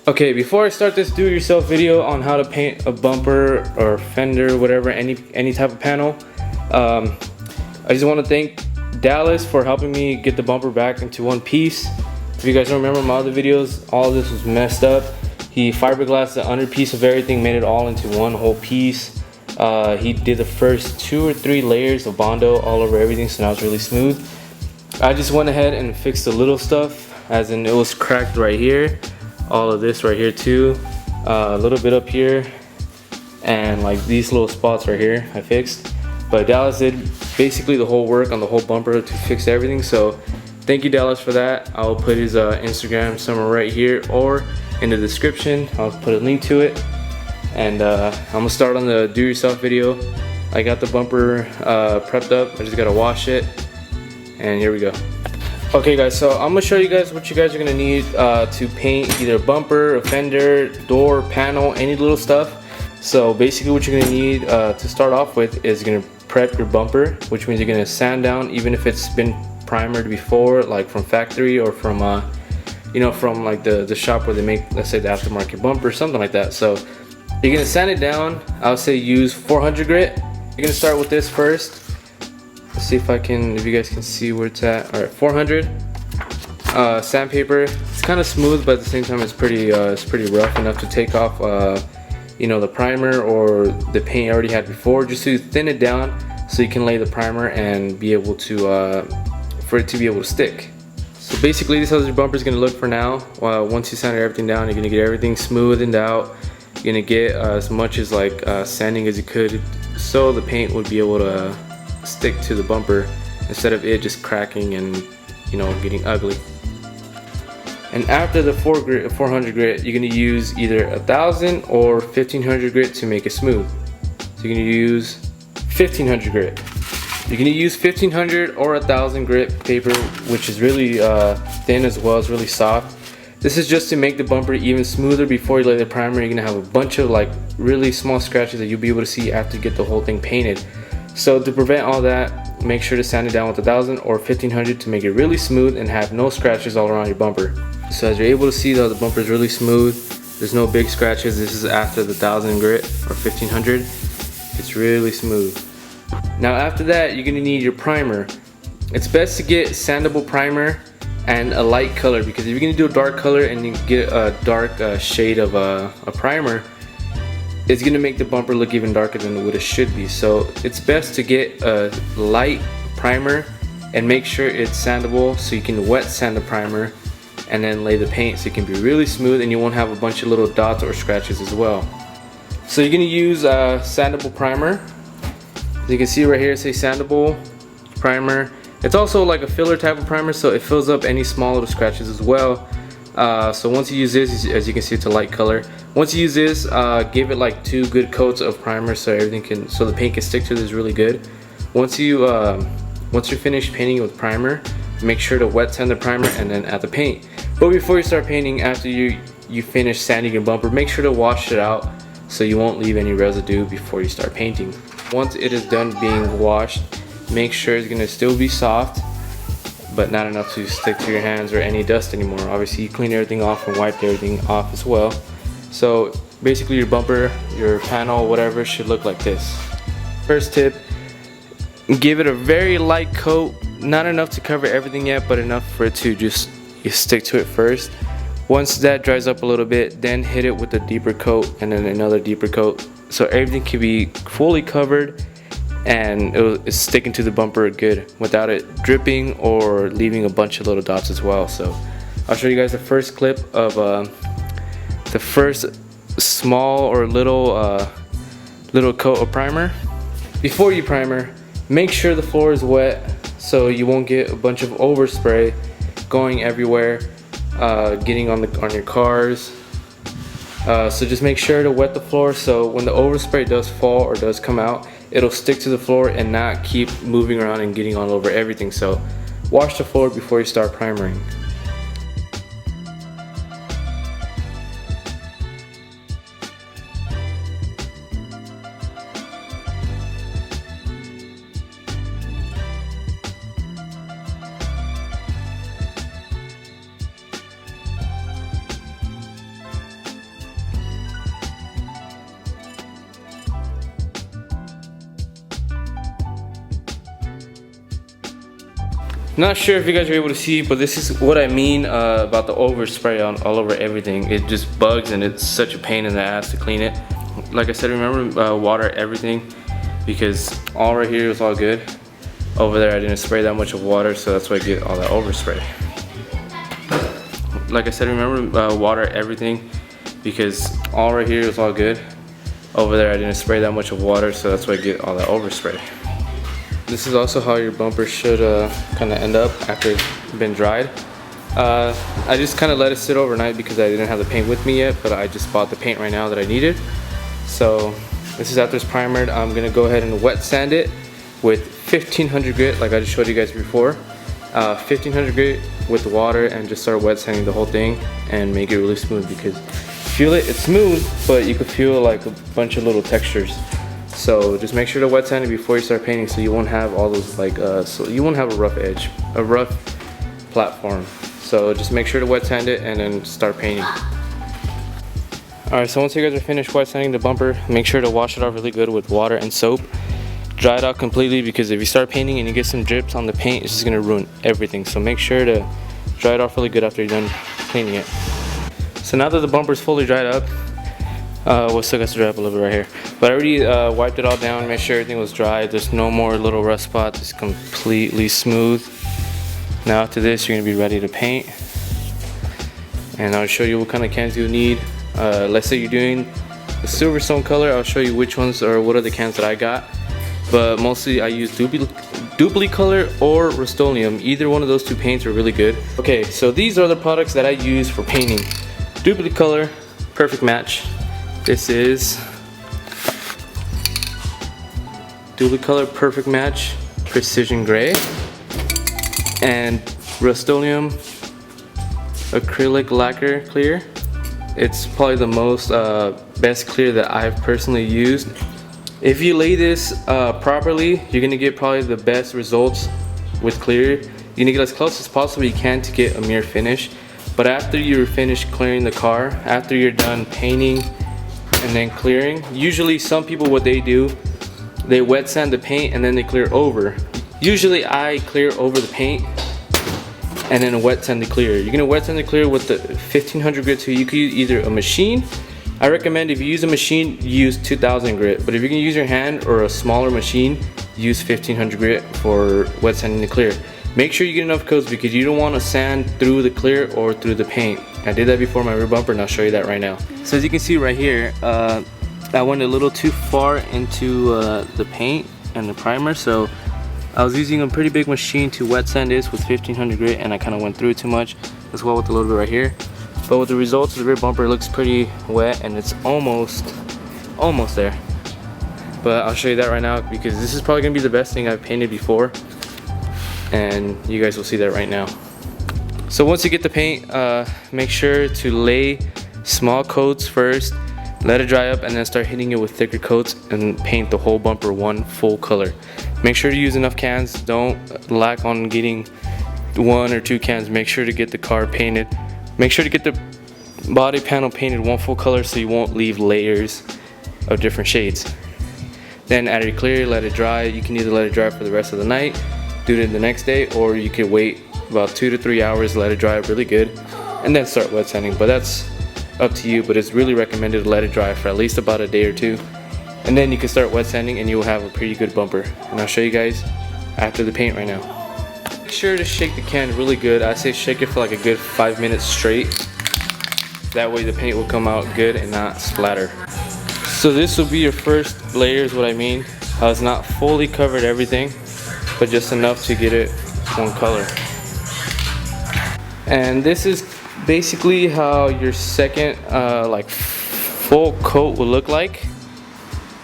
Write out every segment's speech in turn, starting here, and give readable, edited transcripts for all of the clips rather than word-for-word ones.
Okay, before I start this do-it-yourself video on how to paint a bumper or fender, whatever, any type of panel, I just want to thank Dallas for helping me get the bumper back into one piece. If you guys don't remember my other videos, all of this was messed up. He fiberglassed the under piece of everything, made it all into one whole piece. He did the first 2 or 3 layers of Bondo all over everything, so now it's really smooth. I just went ahead and fixed the little stuff, as in it was cracked right here. All of this right here too, a little bit up here, and like these little spots right here I fixed. But Dallas did basically the whole work on the whole bumper to fix everything, so thank you Dallas for that. I'll put his Instagram somewhere right here or in the description. I'll put a link to it. And I'm gonna start on the do-yourself video. I got the bumper prepped up, I just gotta wash it, and here we go. Okay guys, so I'm gonna show you guys what you guys are gonna need to paint either a bumper, a fender, door, panel, any little stuff. So basically what you're gonna need to start off with is you're gonna prep your bumper, which means you're gonna sand down, even if it's been primered before, like from factory or from you know, from like the shop where they make, let's say, the aftermarket bumper, something like that. So you're gonna sand it down. I would say use 400 grit. You're gonna start with this first. Let's see if you guys can see where it's at. All right, 400. Sandpaper. It's kind of smooth, but at the same time, it's pretty rough enough to take off, you know, the primer or the paint you already had before, just to thin it down so you can lay the primer and be able to, for it to be able to stick. So basically, this is how your bumper is gonna look for now. Once you sand everything down, you're gonna get everything smoothened out. You're gonna get as much as like sanding as you could, so the paint would be able to stick to the bumper instead of it just cracking and, you know, getting ugly. And after the 400 grit, you're gonna use either 1000 or 1500 grit to make it smooth. So you're gonna use 1500 grit. You're gonna use 1500 or 1000 grit paper, which is really thin as well, it's really soft. This is just to make the bumper even smoother. Before you lay the primer, you're gonna have a bunch of like really small scratches that you'll be able to see after you get the whole thing painted. So to prevent all that, make sure to sand it down with 1000 or 1500 to make it really smooth and have no scratches all around your bumper. So as you're able to see though, the bumper is really smooth. There's no big scratches. This is after the 1000 grit or 1500. It's really smooth. Now after that, you're gonna need your primer. It's best to get sandable primer and a light color, because if you're gonna do a dark color and you get a dark shade of a primer, it's gonna make the bumper look even darker than what it should be. So it's best to get a light primer and make sure it's sandable, so you can wet sand the primer and then lay the paint so it can be really smooth and you won't have a bunch of little dots or scratches as well. So you're gonna use a sandable primer. As you can see right here, it says sandable primer. It's also like a filler type of primer, so it fills up any small little scratches as well. So once you use this, as you can see, it's a light color. Once you use this, give it like 2 good coats of primer so the paint can stick to this really good. Once you're finished painting with primer, make sure to wet sand the primer and then add the paint. But before you start painting, after you finish sanding your bumper, make sure to wash it out so you won't leave any residue before you start painting. Once it is done being washed, make sure it's gonna still be soft, but not enough to stick to your hands or any dust anymore. Obviously, you clean everything off and wipe everything off as well. So basically, your bumper, your panel, whatever, should look like this. First tip, give it a very light coat, not enough to cover everything yet, but enough for it to just stick to it first. Once that dries up a little bit, then hit it with a deeper coat and then another deeper coat, so everything can be fully covered and it's sticking to the bumper good without it dripping or leaving a bunch of little dots as well. So I'll show you guys the first clip of the first small or little coat of primer. Before you primer, make sure the floor is wet so you won't get a bunch of overspray going everywhere, getting on your cars. So just make sure to wet the floor so when the overspray does fall or does come out, it'll stick to the floor and not keep moving around and getting all over everything. So wash the floor before you start primering. Not sure if you guys are able to see, but this is what I mean about the overspray on all over everything. It just bugs and it's such a pain in the ass to clean it. Like I said, remember water everything, because all right here is all good. Over there I didn't spray that much of water, so that's why I get all that overspray. Like I said, remember water everything, because all right here is all good. Over there I didn't spray that much of water, so that's why I get all that overspray. This is also how your bumper should kind of end up after it's been dried. I just kind of let it sit overnight because I didn't have the paint with me yet, but I just bought the paint right now that I needed. So this is after it's primered. I'm gonna go ahead and wet sand it with 1500 grit, like I just showed you guys before. 1500 grit with water, and just start wet sanding the whole thing and make it really smooth, because feel it, it's smooth, but you could feel like a bunch of little textures. So just make sure to wet sand it before you start painting, so you won't have all those like so you won't have a rough edge, a rough platform. So just make sure to wet sand it and then start painting. Alright, so once you guys are finished wet sanding the bumper, make sure to wash it off really good with water and soap. Dry it out completely, because if you start painting and you get some drips on the paint, it's just gonna ruin everything. So make sure to dry it off really good after you're done cleaning it. So now that the bumper is fully dried up, well, still got to dry up a little bit right here, but I already wiped it all down, made sure everything was dry. There's no more little rust spots. It's completely smooth. Now after this, you're gonna be ready to paint, and I'll show you what kind of cans you need. Let's say you're doing the Silverstone color. I'll show you which ones or what are the cans that I got, but mostly I use Dupli color or Rust-Oleum. Either one of those two paints are really good. Okay, so these are the products that I use for painting. Dupli color, perfect match. This is Dupli color, perfect match, precision gray, and Rust-Oleum acrylic lacquer clear. It's probably the most best clear that I've personally used. If you lay this properly, you're gonna get probably the best results with clear. You're gonna get as close as possible you can to get a mirror finish. But after you're finished clearing the car, after you're done painting and then clearing, usually some people, what they do, they wet sand the paint and then they clear over. Usually I clear over the paint and then wet sand the clear. You're gonna wet sand the clear with the 1500 grit, so you could use either a machine. I recommend if you use a machine, use 2000 grit, but if you're gonna use your hand or a smaller machine, use 1500 grit for wet sanding the clear. Make sure you get enough coats, because you don't want to sand through the clear or through the paint. I did that before my rear bumper, and I'll show you that right now. So as you can see right here, I went a little too far into the paint and the primer, so I was using a pretty big machine to wet sand this with 1500 grit, and I kind of went through it too much as well with a little bit right here. But with the results of the rear bumper, it looks pretty wet, and it's almost there. But I'll show you that right now, because this is probably gonna be the best thing I've painted before, and you guys will see that right now. So once you get the paint, make sure to lay small coats first, let it dry up, and then start hitting it with thicker coats and paint the whole bumper one full color. Make sure to use enough cans. Don't lack on getting 1 or 2 cans. Make sure to get the car painted. Make sure to get the body panel painted one full color, so you won't leave layers of different shades. Then add your clear, let it dry. You can either let it dry for the rest of the night, do it the next day, or you could wait about 2 to 3 hours, let it dry really good, and then start wet sanding. But that's up to you, but it's really recommended to let it dry for at least about a day or 2, and then you can start wet sanding and you will have a pretty good bumper. And I'll show you guys after the paint right now. Make sure to shake the can really good. I say shake it for like a good 5 minutes straight. That way the paint will come out good and not splatter. So this will be your first layer is what I mean. It's not fully covered everything, but just enough to get it one color. And this is basically how your second like full coat will look like.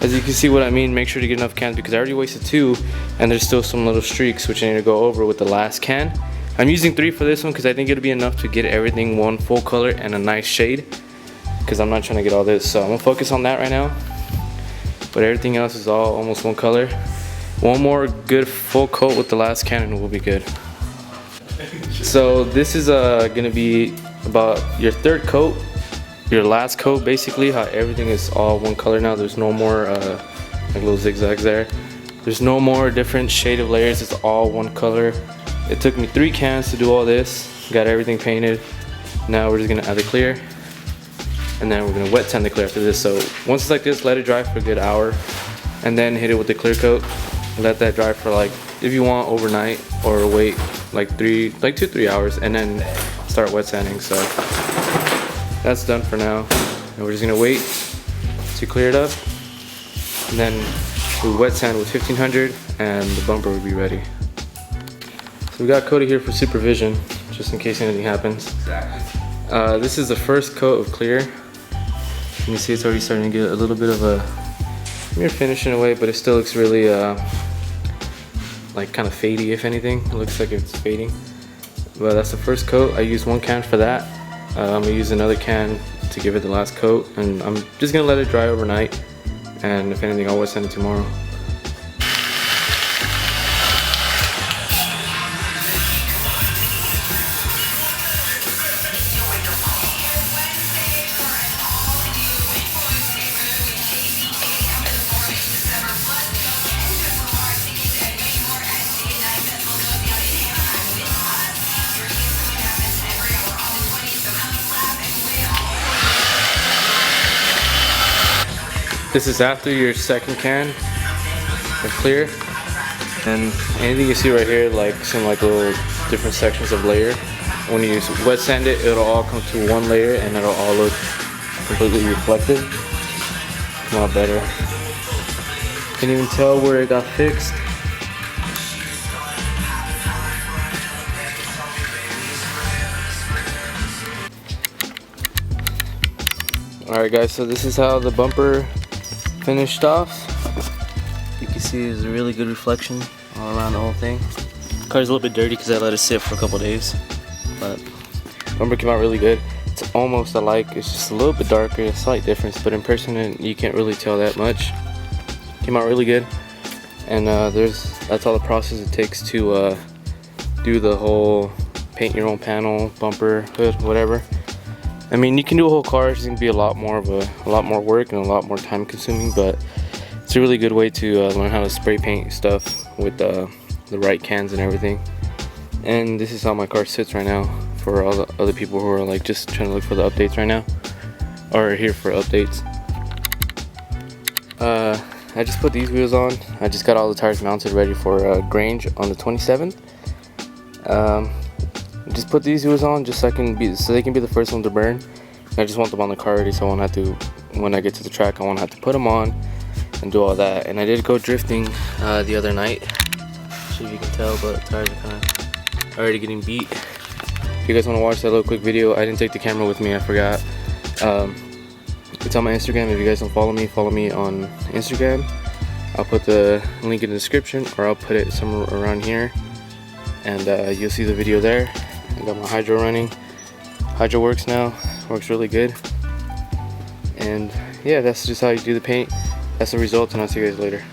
As you can see what I mean, make sure to get enough cans, because I already wasted 2 and there's still some little streaks which I need to go over with the last can. I'm using 3 for this one because I think it'll be enough to get everything one full color and a nice shade, because I'm not trying to get all this. So I'm gonna focus on that right now, but everything else is all almost one color. One more good full coat with the last can and we'll be good. So this is gonna be about your 3rd coat, your last coat, basically how everything is all one color now. There's no more like little zigzags there. There's no more different shade of layers. It's all one color It took me 3 cans to do all this. Got everything painted. Now we're just gonna add the clear, and then we're gonna wet sand the clear after this. So once it's like this, let it dry for a good hour, and then hit it with the clear coat. Let that dry for like, if you want, overnight, or wait like 2-3 hours, and then start wet sanding. So that's done for now, and we're just gonna wait to clear it up, and then we wet sand with 1500, and the bumper will be ready. So we got Cody here for supervision, just in case anything happens. This is the first coat of clear. You can see it's already starting to get a little bit of a mirror finish in a way, but it still looks really like kind of fadey, if anything. It looks like it's fading. But that's the first coat. I used 1 can for that. I'm gonna use another can to give it the last coat, and I'm just gonna let it dry overnight, and if anything I'll wet sand it tomorrow. This is after your second can of clear, and anything you see right here, like some like little different sections of layer, when you wet sand it, it'll all come to one layer and it'll all look completely reflective. A lot better. Can't even tell where it got fixed. Alright guys, so this is how the bumper finished off. You can see there's a really good reflection all around the whole thing. The car's a little bit dirty because I let it sit for a couple days, but bumper came out really good. It's almost alike, it's just a little bit darker, a slight difference, but in person you can't really tell that much. Came out really good, and that's all the process it takes to do the whole paint your own panel, bumper, hood, whatever. I mean, you can do a whole car. It's gonna be a lot more work and a lot more time consuming, but it's a really good way to learn how to spray paint stuff with the right cans and everything. And this is how my car sits right now for all the other people who are like just trying to look for the updates right now, or here for updates. I just put these wheels on. I just got all the tires mounted ready for Grange on the 27th. Just put these wheels on just so they can be the first one to burn. And I just want them on the car already, so I won't have to, when I get to the track, I won't have to put them on and do all that. And I did go drifting the other night. Not sure if you can tell, but the tires are kind of already getting beat. If you guys want to watch that little quick video, I didn't take the camera with me, I forgot. It's on my Instagram. If you guys don't follow me on Instagram, I'll put the link in the description, or I'll put it somewhere around here, and you'll see the video there. I got my hydro running. Hydro works now, works really good. And yeah, that's just how you do the paint. That's the result, and I'll see you guys later.